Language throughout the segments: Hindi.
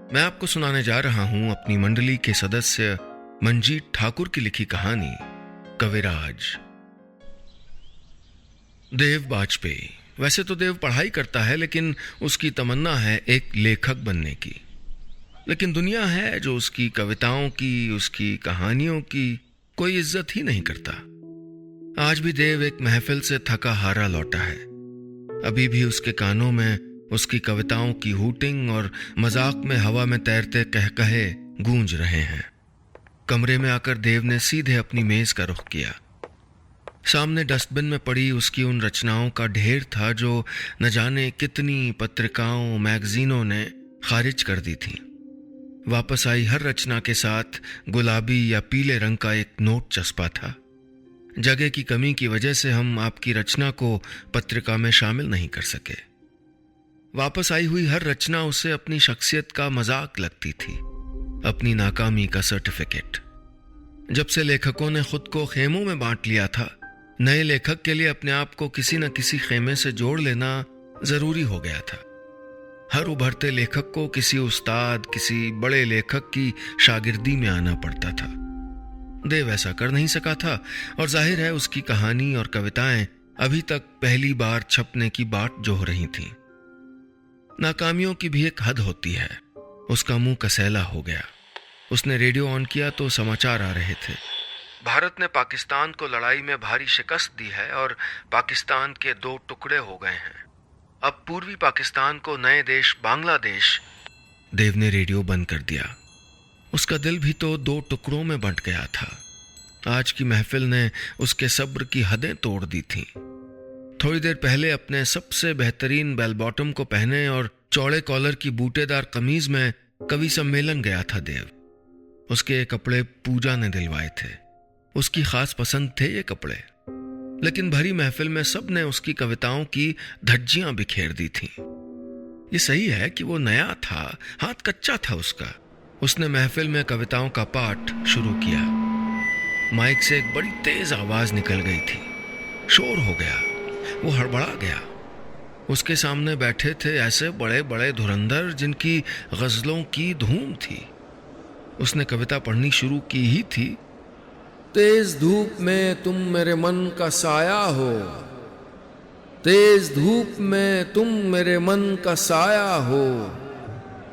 मैं आपको सुनाने जा रहा हूं अपनी मंडली के सदस्य मंजीत ठाकुर की लिखी कहानी कविराज। देव वाजपेयी। वैसे तो देव पढ़ाई करता है, लेकिन उसकी तमन्ना है एक लेखक बनने की। लेकिन दुनिया है जो उसकी कविताओं की, उसकी कहानियों की कोई इज्जत ही नहीं करता। आज भी देव एक महफिल से थका हारा लौटा है। अभी भी उसके कानों में उसकी कविताओं की हूटिंग और मजाक में हवा में तैरते कहकहे गूंज रहे हैं। कमरे में आकर देव ने सीधे अपनी मेज का रुख किया। सामने डस्टबिन में पड़ी उसकी उन रचनाओं का ढेर था जो न जाने कितनी पत्रिकाओं, मैगजीनों ने खारिज कर दी थी। वापस आई हर रचना के साथ गुलाबी या पीले रंग का एक नोट चस्पा था। जगह की कमी की वजह से हम आपकी रचना को पत्रिका में शामिल नहीं कर सके। वापस आई हुई हर रचना उसे अपनी शख्सियत का मजाक लगती थी, अपनी नाकामी का सर्टिफिकेट। जब से लेखकों ने खुद को खेमों में बांट लिया था, नए लेखक के लिए अपने आप को किसी न किसी खेमे से जोड़ लेना जरूरी हो गया था। हर उभरते लेखक को किसी उस्ताद, किसी बड़े लेखक की शागिर्दी में आना पड़ता था। देव ऐसा कर नहीं सका था, और जाहिर है उसकी कहानी और कविताएं अभी तक पहली बार छपने की बाट जोह रही थीं। नाकामियों की भी एक हद होती है। उसका मुंह कसैला हो गया। उसने रेडियो ऑन किया तो समाचार आ रहे थे। भारत ने पाकिस्तान को लड़ाई में भारी शिकस्त दी है और पाकिस्तान के 2 टुकड़े हो गए हैं। अब पूर्वी पाकिस्तान को नए देश बांग्लादेश। देव ने रेडियो बंद कर दिया। उसका दिल भी तो 2 टुकड़ों में बंट गया था। आज की महफिल ने उसके सब्र की हदें तोड़ दी थीं। थोड़ी देर पहले अपने सबसे बेहतरीन बेल बॉटम को पहने और चौड़े कॉलर की बूटेदार कमीज में कवि सम्मेलन गया था देव। उसके ये कपड़े पूजा ने दिलवाए थे। उसकी खास पसंद थे ये कपड़े। लेकिन भरी महफिल में सब ने उसकी कविताओं की धज्जियां बिखेर दी थीं। ये सही है कि वो नया था, हाथ कच्चा था उसका। उसने महफिल में कविताओं का पाठ शुरू किया। माइक से एक बड़ी तेज आवाज निकल गई थी। शोर हो गया। वो हड़बड़ा गया। उसके सामने बैठे थे ऐसे बड़े बड़े धुरंधर जिनकी गजलों की धूम थी। उसने कविता पढ़नी शुरू की ही थी। तेज धूप में तुम मेरे मन का साया हो, तेज धूप में तुम मेरे मन का साया हो।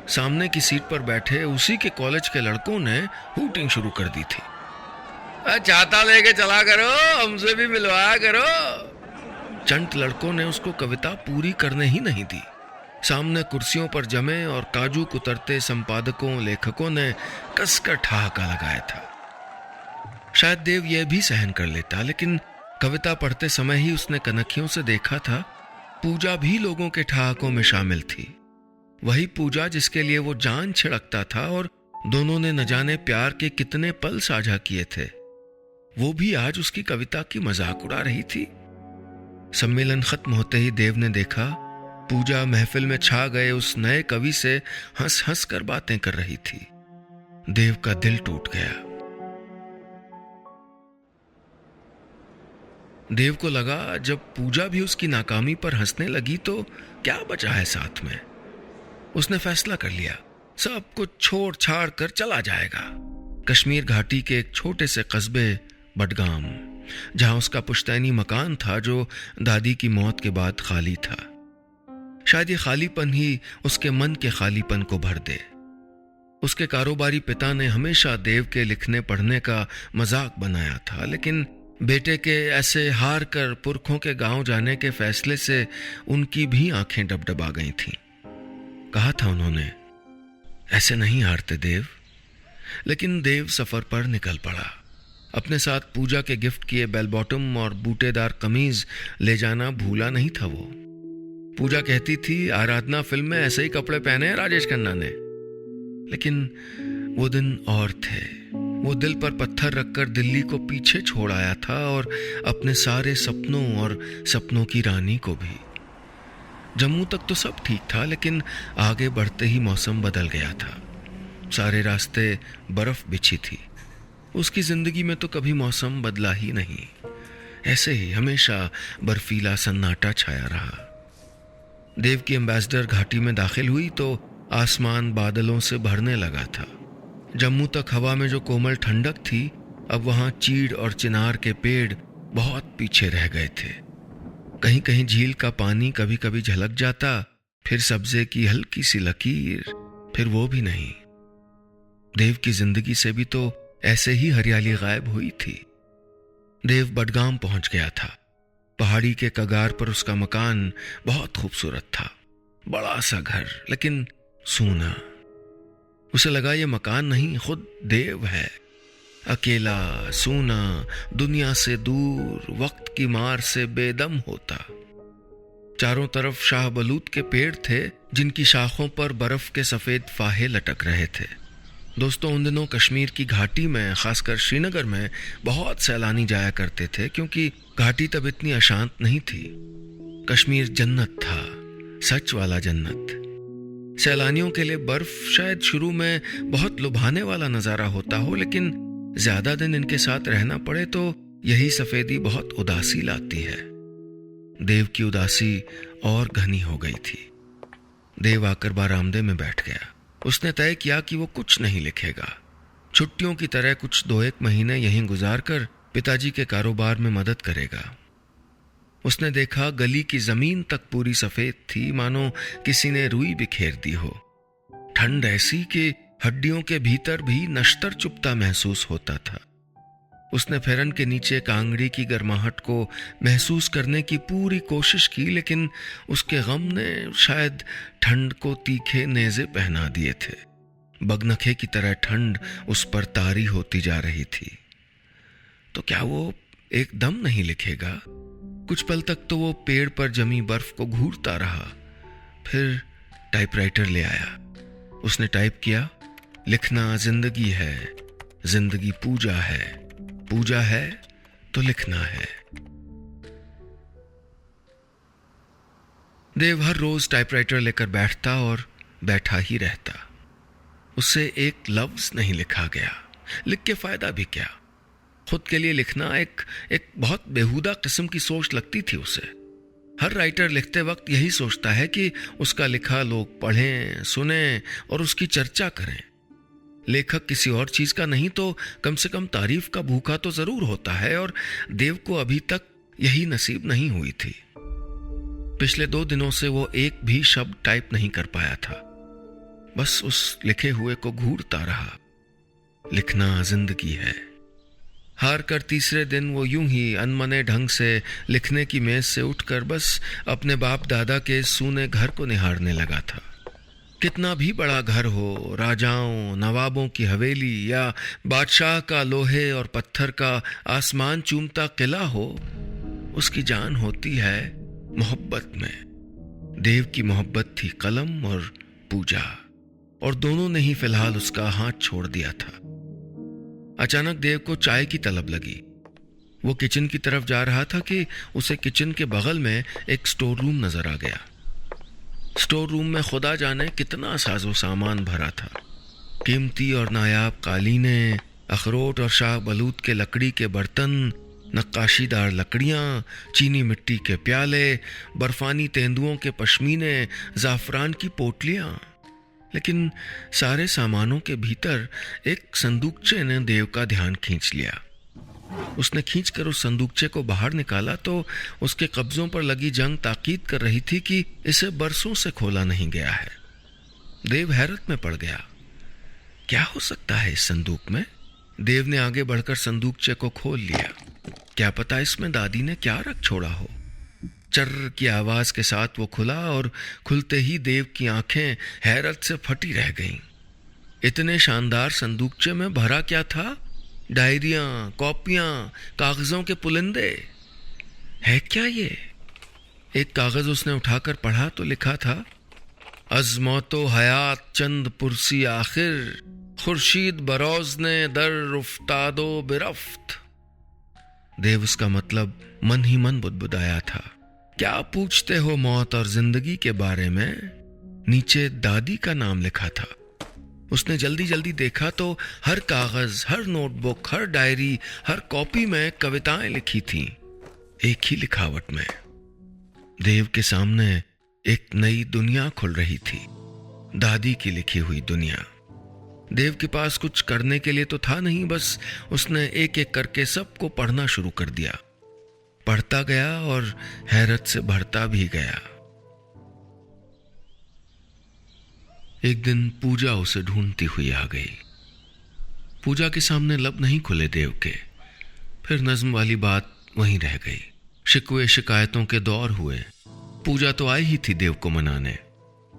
सामने की सीट पर बैठे उसी के कॉलेज के लड़कों ने हूटिंग शुरू कर दी थी। छाता लेके चला करो, हमसे भी मिलवाया करो। चंट लड़कों ने उसको कविता पूरी करने ही नहीं दी। सामने कुर्सियों पर जमे और काजू कुतरते संपादकों, लेखकों ने कसकर ठहाका लगाया था। शायद देव यह भी सहन कर लेता, लेकिन कविता पढ़ते समय ही उसने कनखियों से देखा था पूजा भी लोगों के ठहाकों में शामिल थी। वही पूजा जिसके लिए वो जान छिड़कता था और दोनों ने न जाने प्यार के कितने पल साझा किए थे। वो भी आज उसकी कविता की मजाक उड़ा रही थी। सम्मेलन खत्म होते ही देव ने देखा पूजा महफिल में छा गए उस नए कवि से हंस हंस कर बातें कर रही थी। देव का दिल टूट गया। देव को लगा जब पूजा भी उसकी नाकामी पर हंसने लगी तो क्या बचा है साथ में। उसने फैसला कर लिया, सब कुछ छोड़ छाड़ कर चला जाएगा। कश्मीर घाटी के एक छोटे से कस्बे बडगाम, जहां उसका पुश्तैनी मकान था जो दादी की मौत के बाद खाली था। शायद ये खालीपन ही उसके मन के खालीपन को भर दे। उसके कारोबारी पिता ने हमेशा देव के लिखने पढ़ने का मजाक बनाया था, लेकिन बेटे के ऐसे हार कर पुरखों के गांव जाने के फैसले से उनकी भी आंखें डबडबा गई थीं। कहा था उन्होंने, ऐसे नहीं हारते देव। लेकिन देव सफर पर निकल पड़ा। अपने साथ पूजा के गिफ्ट किए बेल बॉटम और बूटेदार कमीज ले जाना भूला नहीं था वो। पूजा कहती थी आराधना फिल्म में ऐसे ही कपड़े पहने हैं राजेश खन्ना ने। लेकिन वो दिन और थे। वो दिल पर पत्थर रखकर दिल्ली को पीछे छोड़ आया था और अपने सारे सपनों और सपनों की रानी को भी। जम्मू तक तो सब ठीक था, लेकिन आगे बढ़ते ही मौसम बदल गया था। सारे रास्ते बर्फ बिछी थी। उसकी जिंदगी में तो कभी मौसम बदला ही नहीं। ऐसे ही हमेशा बर्फीला सन्नाटा छाया रहा। देव की एम्बेसडर घाटी में दाखिल हुई तो आसमान बादलों से भरने लगा था। जम्मू तक हवा में जो कोमल ठंडक थी, अब वहां चीड़ और चिनार के पेड़ बहुत पीछे रह गए थे। कहीं कहीं झील का पानी कभी कभी झलक जाता, फिर सब्जे की हल्की सी लकीर, फिर वो भी नहीं। देव की जिंदगी से भी तो ऐसे ही हरियाली गायब हुई थी। देव बडगाम पहुंच गया था। पहाड़ी के कगार पर उसका मकान बहुत खूबसूरत था। बड़ा सा घर, लेकिन सूना। उसे लगा ये मकान नहीं, खुद देव है। अकेला, सूना, दुनिया से दूर, वक्त की मार से बेदम होता। चारों तरफ शाहबलूत के पेड़ थे, जिनकी शाखों पर बर्फ के सफेद फाहे लटक रहे थे। दोस्तों, उन दिनों कश्मीर की घाटी में, खासकर श्रीनगर में बहुत सैलानी जाया करते थे, क्योंकि घाटी तब इतनी अशांत नहीं थी। कश्मीर जन्नत था, सच वाला जन्नत। सैलानियों के लिए बर्फ शायद शुरू में बहुत लुभाने वाला नजारा होता हो, लेकिन ज्यादा दिन इनके साथ रहना पड़े तो यही सफेदी बहुत उदासी लाती है। देव की उदासी और घनी हो गई थी। देव आकर बारामदे में बैठ गया। उसने तय किया कि वो कुछ नहीं लिखेगा। छुट्टियों की तरह कुछ 2-1 महीने यहीं गुजारकर पिताजी के कारोबार में मदद करेगा। उसने देखा गली की जमीन तक पूरी सफेद थी, मानो किसी ने रुई बिखेर दी हो। ठंड ऐसी कि हड्डियों के भीतर भी नश्तर चुभता महसूस होता था। उसने फेरन के नीचे कांगड़ी की गर्माहट को महसूस करने की पूरी कोशिश की, लेकिन उसके गम ने शायद ठंड को तीखे नेज़े पहना दिए थे। बगनखे की तरह ठंड उस पर तारी होती जा रही थी। तो क्या वो एकदम नहीं लिखेगा? कुछ पल तक तो वो पेड़ पर जमी बर्फ को घूरता रहा, फिर टाइपराइटर ले आया। उसने टाइप किया, लिखना जिंदगी है, जिंदगी पूजा है, पूजा है तो लिखना है। देव हर रोज टाइपराइटर लेकर बैठता और बैठा ही रहता। उससे एक लफ्ज नहीं लिखा गया। लिख के फायदा भी क्या? खुद के लिए लिखना एक बहुत बेहुदा किस्म की सोच लगती थी उसे। हर राइटर लिखते वक्त यही सोचता है कि उसका लिखा लोग पढ़ें, सुनें और उसकी चर्चा करें। लेखक किसी और चीज का नहीं तो कम से कम तारीफ का भूखा तो जरूर होता है, और देव को अभी तक यही नसीब नहीं हुई थी। पिछले 2 दिनों से वो एक भी शब्द टाइप नहीं कर पाया था। बस उस लिखे हुए को घूरता रहा। लिखना जिंदगी है। हार कर तीसरे दिन वो यूं ही अनमने ढंग से लिखने की मेज से उठकर बस अपने बाप दादा के सूने घर को निहारने लगा था। कितना भी बड़ा घर हो, राजाओं नवाबों की हवेली या बादशाह का लोहे और पत्थर का आसमान चूमता किला हो, उसकी जान होती है मोहब्बत में। देव की मोहब्बत थी कलम और पूजा, और दोनों ने ही फिलहाल उसका हाथ छोड़ दिया था। अचानक देव को चाय की तलब लगी। वो किचन की तरफ जा रहा था कि उसे किचन के बगल में एक स्टोर रूम नजर आ गया। स्टोर रूम में खुदा जाने कितना साजो सामान भरा था। कीमती और नायाब कालीनें, अखरोट और शाह बलूत के लकड़ी के बर्तन, नक्काशीदार लकड़ियां, चीनी मिट्टी के प्याले, बर्फानी तेंदुओं के पश्मीने, जाफरान की पोटलियां। लेकिन सारे सामानों के भीतर एक संदूकचे ने देव का ध्यान खींच लिया। उसने खींचकर उस संदूकचे को बाहर निकाला तो उसके कब्जों पर लगी जंग ताकीद कर रही थी कि इसे बरसों से खोला नहीं गया है। देव हैरत में पड़ गया। क्या हो सकता है इस संदूक में? देव ने आगे बढ़कर संदूकचे को खोल लिया। क्या पता इसमें दादी ने क्या रख छोड़ा हो। चर्र की आवाज के साथ वो खुला, और खुलते ही देव की आंखें हैरत से फटी रह गईं। इतने शानदार संदूकचे में भरा क्या था? डायरियां, कॉपियां, कागजों के पुलिंदे। है क्या ये? एक कागज उसने उठाकर पढ़ा तो लिखा था, अज़मौतो हयात चंद पुरसी आखिर, खुर्शीद बरोज ने दर उफ्तादो बिरफ्त। देव उसका मतलब मन ही मन बुदबुदाया था। क्या पूछते हो मौत और जिंदगी के बारे में? नीचे दादी का नाम लिखा था। उसने जल्दी जल्दी देखा तो हर कागज, हर नोटबुक, हर डायरी, हर कॉपी में कविताएं लिखी थीं, एक ही लिखावट में। देव के सामने एक नई दुनिया खुल रही थी। दादी की लिखी हुई दुनिया। देव के पास कुछ करने के लिए तो था नहीं, बस उसने एक एक करके सबको पढ़ना शुरू कर दिया। पढ़ता गया और हैरत से भरता भी गया। एक दिन पूजा उसे ढूंढती हुई आ गई। पूजा के सामने लब नहीं खुले देव के। फिर नज्म वाली बात वहीं रह गई। शिकवे शिकायतों के दौर हुए। पूजा तो आई ही थी देव को मनाने।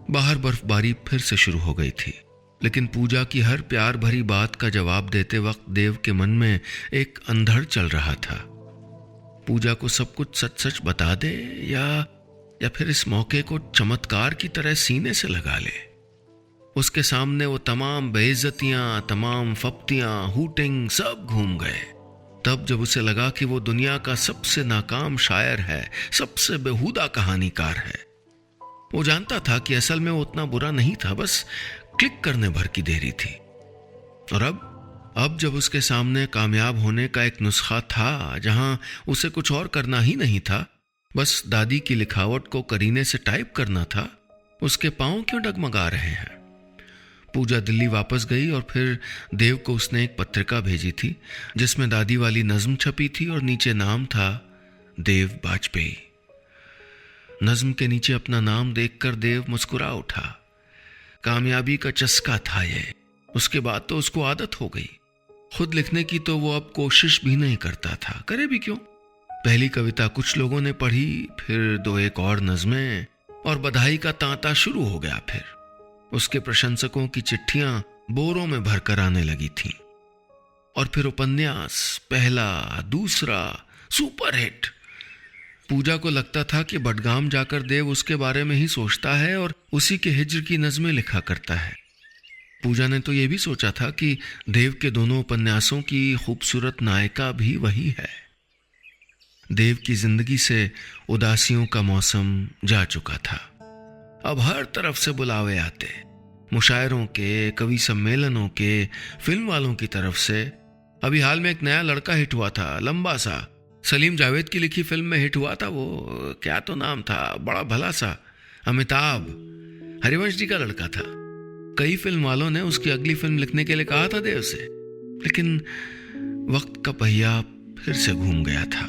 बाहर बर्फबारी फिर से शुरू हो गई थी, लेकिन पूजा की हर प्यार भरी बात का जवाब देते वक्त देव के मन में एक अंधड़ चल रहा था। पूजा को सब कुछ सच सच बता दे या फिर इस मौके को चमत्कार की तरह सीने से लगा ले। उसके सामने वो तमाम बेइज्जतियां, तमाम फप्तियां, हूटिंग सब घूम गए। तब जब उसे लगा कि वो दुनिया का सबसे नाकाम शायर है, सबसे बेहुदा कहानीकार है। वो जानता था कि असल में वो उतना बुरा नहीं था, बस क्लिक करने भर की देरी थी। और अब जब उसके सामने कामयाब होने का एक नुस्खा था, जहां उसे कुछ और करना ही नहीं था, बस दादी की लिखावट को करीने से टाइप करना था, उसके पांव क्यों डगमगा रहे हैं। पूजा दिल्ली वापस गई और फिर देव को उसने एक पत्रिका भेजी थी जिसमें दादी वाली नज्म छपी थी और नीचे नाम था देव बाजपेयी। नज्म के नीचे अपना नाम देखकर देव मुस्कुरा उठा। कामयाबी का चस्का था ये। उसके बाद तो उसको आदत हो गई। खुद लिखने की तो वो अब कोशिश भी नहीं करता था, करे भी क्यों। पहली कविता कुछ लोगों ने पढ़ी, फिर 2-1 और नज्में, और बधाई का तांता शुरू हो गया। फिर उसके प्रशंसकों की चिट्ठियां बोरों में भरकर आने लगी थीं। और फिर उपन्यास, पहला, दूसरा, सुपरहिट। पूजा को लगता था कि बडगाम जाकर देव उसके बारे में ही सोचता है और उसी के हिज्र की नज़में लिखा करता है। पूजा ने तो यह भी सोचा था कि देव के दोनों उपन्यासों की खूबसूरत नायिका भी वही है। देव की जिंदगी से उदासियों का मौसम जा चुका था। अब हर तरफ से बुलावे आते, मुशायरों के, कवि सम्मेलनों के, फिल्म वालों की तरफ से। अभी हाल में एक नया लड़का हिट हुआ था, लंबा सा, सलीम जावेद की लिखी फिल्म में हिट हुआ था। वो क्या तो नाम था, बड़ा भला सा, अमिताभ, हरिवंश जी का लड़का था। कई फिल्म वालों ने उसकी अगली फिल्म लिखने के लिए कहा था देव से, लेकिन वक्त का पहिया फिर से घूम गया था।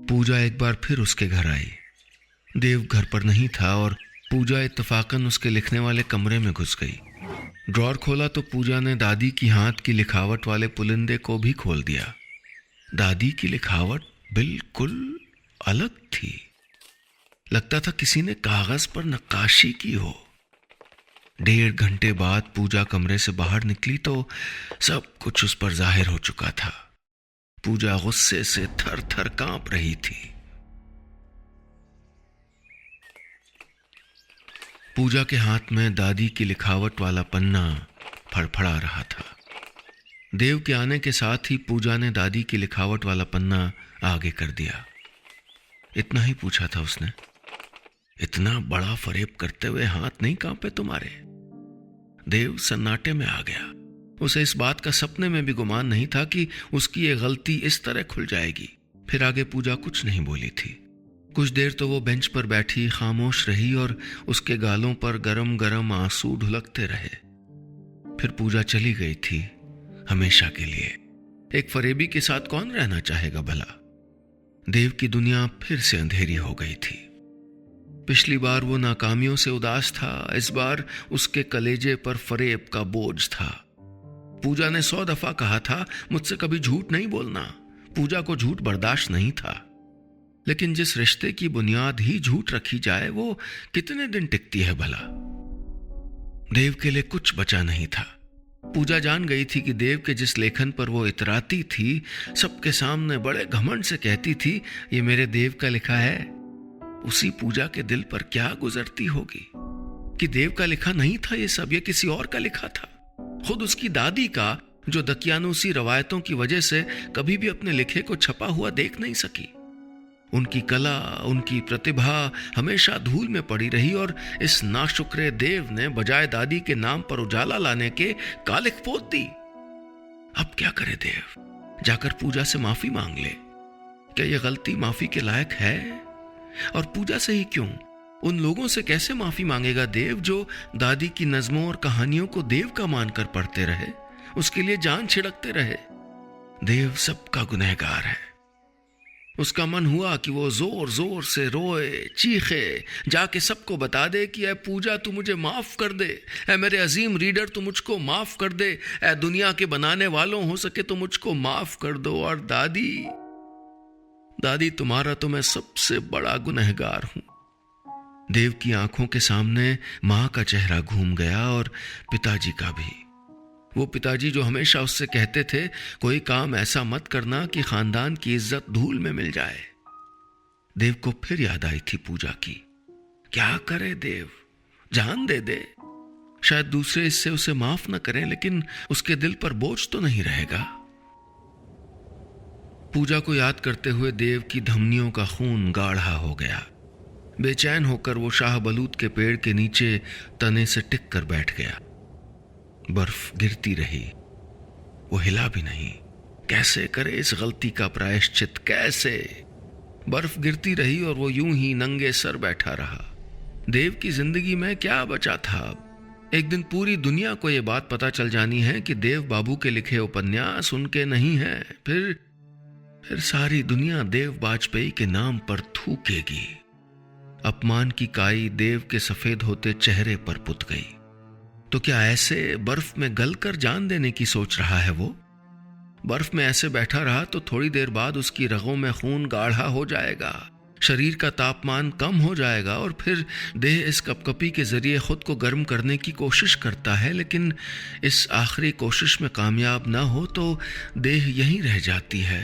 पूजा एक बार फिर उसके घर आई। देव घर पर नहीं था और पूजा इत्तफाकन उसके लिखने वाले कमरे में घुस गई। ड्रॉर खोला तो पूजा ने दादी की हाथ की लिखावट वाले पुलिंदे को भी खोल दिया। दादी की लिखावट बिल्कुल अलग थी। लगता था किसी ने कागज पर नक्काशी की हो। 1.5 घंटे बाद पूजा कमरे से बाहर निकली तो सब कुछ उस पर जाहिर हो चुका था। पूजा गुस्से से थर थर कांप रही थी। पूजा के हाथ में दादी की लिखावट वाला पन्ना फड़फड़ा रहा था। देव के आने के साथ ही पूजा ने दादी की लिखावट वाला पन्ना आगे कर दिया। इतना ही पूछा था उसने, इतना बड़ा फरेब करते हुए हाथ नहीं कांपे तुम्हारे? देव सन्नाटे में आ गया। उसे इस बात का सपने में भी गुमान नहीं था कि उसकी ये गलती इस तरह खुल जाएगी। फिर आगे पूजा कुछ नहीं बोली थी। कुछ देर तो वो बेंच पर बैठी खामोश रही और उसके गालों पर गरम गरम आंसू ढुलकते रहे। फिर पूजा चली गई थी हमेशा के लिए। एक फरेबी के साथ कौन रहना चाहेगा भला? देव की दुनिया फिर से अंधेरी हो गई थी। पिछली बार वो नाकामियों से उदास था, इस बार उसके कलेजे पर फरेब का बोझ था। पूजा ने 100 दफा कहा था मुझसे कभी झूठ नहीं बोलना। पूजा को झूठ बर्दाश्त नहीं था, लेकिन जिस रिश्ते की बुनियाद ही झूठ रखी जाए वो कितने दिन टिकती है भला? देव के लिए कुछ बचा नहीं था। पूजा जान गई थी कि देव के जिस लेखन पर वो इतराती थी, सबके सामने बड़े घमंड से कहती थी ये मेरे देव का लिखा है, उसी पूजा के दिल पर क्या गुजरती होगी कि देव का लिखा नहीं था ये सब, ये किसी और का लिखा था। खुद उसकी दादी का, जो दकियानूसी रवायतों की वजह से कभी भी अपने लिखे को छपा हुआ देख नहीं सकी। उनकी कला, उनकी प्रतिभा हमेशा धूल में पड़ी रही और इस नाशुक्रे देव ने बजाय दादी के नाम पर उजाला लाने के कालिख पोत दी। अब क्या करे देव? जाकर पूजा से माफी मांग ले। क्या यह गलती माफी के लायक है? और पूजा से ही क्यों? उन लोगों से कैसे माफी मांगेगा देव जो दादी की नज्मों और कहानियों को देव का मानकर पढ़ते रहे, उसके लिए जान छिड़कते रहे। देव सबका गुनहगार है। उसका मन हुआ कि वो जोर जोर से रोए, चीखे, जाके सबको बता दे कि ऐ पूजा तू मुझे माफ कर दे, ऐ मेरे अजीम रीडर तू मुझको माफ कर दे, ऐ दुनिया के बनाने वालों हो सके तो मुझको माफ कर दो। और दादी, दादी तुम्हारा तो मैं सबसे बड़ा गुनहगार हूं। देव की आंखों के सामने मां का चेहरा घूम गया और पिताजी का भी। वो पिताजी जो हमेशा उससे कहते थे कोई काम ऐसा मत करना कि खानदान की इज्जत धूल में मिल जाए। देव को फिर याद आई थी पूजा की। क्या करे देव, जान दे दे, शायद दूसरे इससे उसे माफ न करें, लेकिन उसके दिल पर बोझ तो नहीं रहेगा। पूजा को याद करते हुए देव की धमनियों का खून गाढ़ा हो गया। बेचैन होकर वो शाह बलूत के पेड़ के नीचे तने से टिक कर बैठ गया। बर्फ गिरती रही, वो हिला भी नहीं। कैसे करे इस गलती का प्रायश्चित, कैसे? बर्फ गिरती रही और वो यूं ही नंगे सर बैठा रहा। देव की जिंदगी में क्या बचा था? एक दिन पूरी दुनिया को ये बात पता चल जानी है कि देव बाबू के लिखे उपन्यास उनके नहीं हैं। फिर सारी दुनिया देव वाजपेयी के नाम पर थूकेगी। अपमान की काई देव के सफेद होते चेहरे पर पुत गई। तो क्या ऐसे बर्फ में गलकर जान देने की सोच रहा है वो? बर्फ में ऐसे बैठा रहा तो थोड़ी देर बाद उसकी रगों में खून गाढ़ा हो जाएगा, शरीर का तापमान कम हो जाएगा और फिर देह इस कपकपी के जरिए खुद को गर्म करने की कोशिश करता है, लेकिन इस आखिरी कोशिश में कामयाब ना हो तो देह यहीं रह जाती है,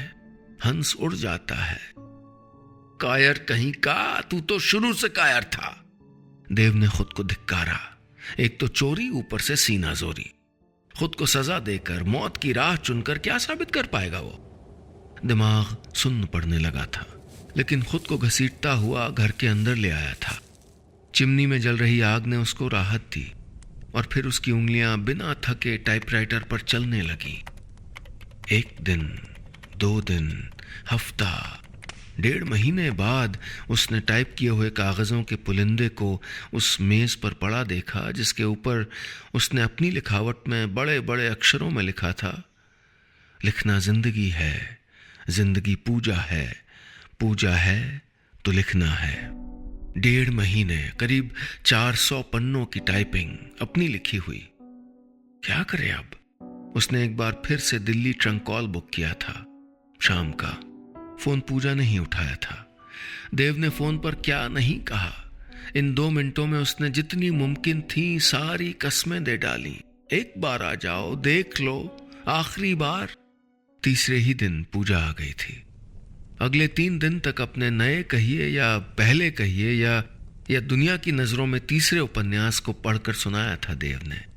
हंस उड़ जाता है। कायर कहीं का, तू तो शुरू से कायर था। देव ने खुद को धिक्कारा। एक तो चोरी, ऊपर से सीना जोरी। खुद को सजा देकर मौत की राह चुनकर क्या साबित कर पाएगा वो? दिमाग सुन्न पड़ने लगा था, लेकिन खुद को घसीटता हुआ घर के अंदर ले आया था। चिमनी में जल रही आग ने उसको राहत दी और फिर उसकी उंगलियां बिना थके टाइपराइटर पर चलने लगी। 1 दिन, 2 दिन, हफ्ता, 1.5 महीने बाद उसने टाइप किए हुए कागजों के पुलिंदे को उस मेज पर पड़ा देखा जिसके ऊपर उसने अपनी लिखावट में बड़े बड़े अक्षरों में लिखा था, लिखना जिंदगी है, जिंदगी पूजा है, पूजा है तो लिखना है। 1.5 महीने, करीब 400 पन्नों की टाइपिंग, अपनी लिखी हुई। क्या करे अब? उसने एक बार फिर से दिल्ली ट्रंक कॉल बुक किया था। शाम का फोन पूजा नहीं उठाया था। देव ने फोन पर क्या नहीं कहा। इन 2 मिनटों में उसने जितनी मुमकिन थी सारी कस्में दे डाली। एक बार आ जाओ, देख लो, आखिरी बार। तीसरे ही दिन पूजा आ गई थी। अगले 3 दिन तक अपने नए कहिए या पहले कहिए या दुनिया की नजरों में तीसरे उपन्यास को पढ़कर सुनाया था देव ने।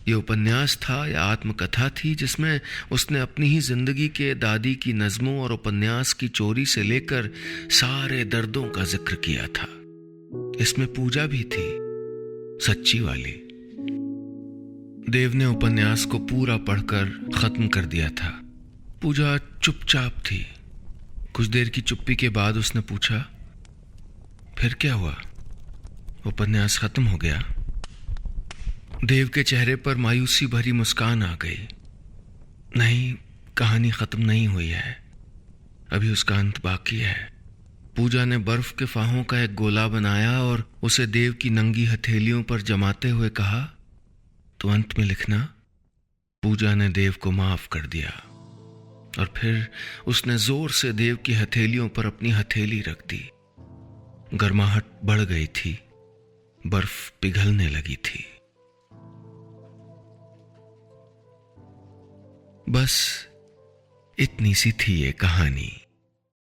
ये उपन्यास था या आत्मकथा थी जिसमें उसने अपनी ही जिंदगी के दादी की नज्मों और उपन्यास की चोरी से लेकर सारे दर्दों का जिक्र किया था। इसमें पूजा भी थी, सच्ची वाली। देव ने उपन्यास को पूरा पढ़कर खत्म कर दिया था। पूजा चुपचाप थी। कुछ देर की चुप्पी के बाद उसने पूछा, फिर क्या हुआ? उपन्यास खत्म हो गया? देव के चेहरे पर मायूसी भरी मुस्कान आ गई। नहीं, कहानी खत्म नहीं हुई है, अभी उसका अंत बाकी है। पूजा ने बर्फ के फाहों का एक गोला बनाया और उसे देव की नंगी हथेलियों पर जमाते हुए कहा, तो अंत में लिखना। पूजा ने देव को माफ कर दिया और फिर उसने जोर से देव की हथेलियों पर अपनी हथेली रख दी। गर्माहट बढ़ गई थी, बर्फ पिघलने लगी थी। बस इतनी सी थी ये कहानी।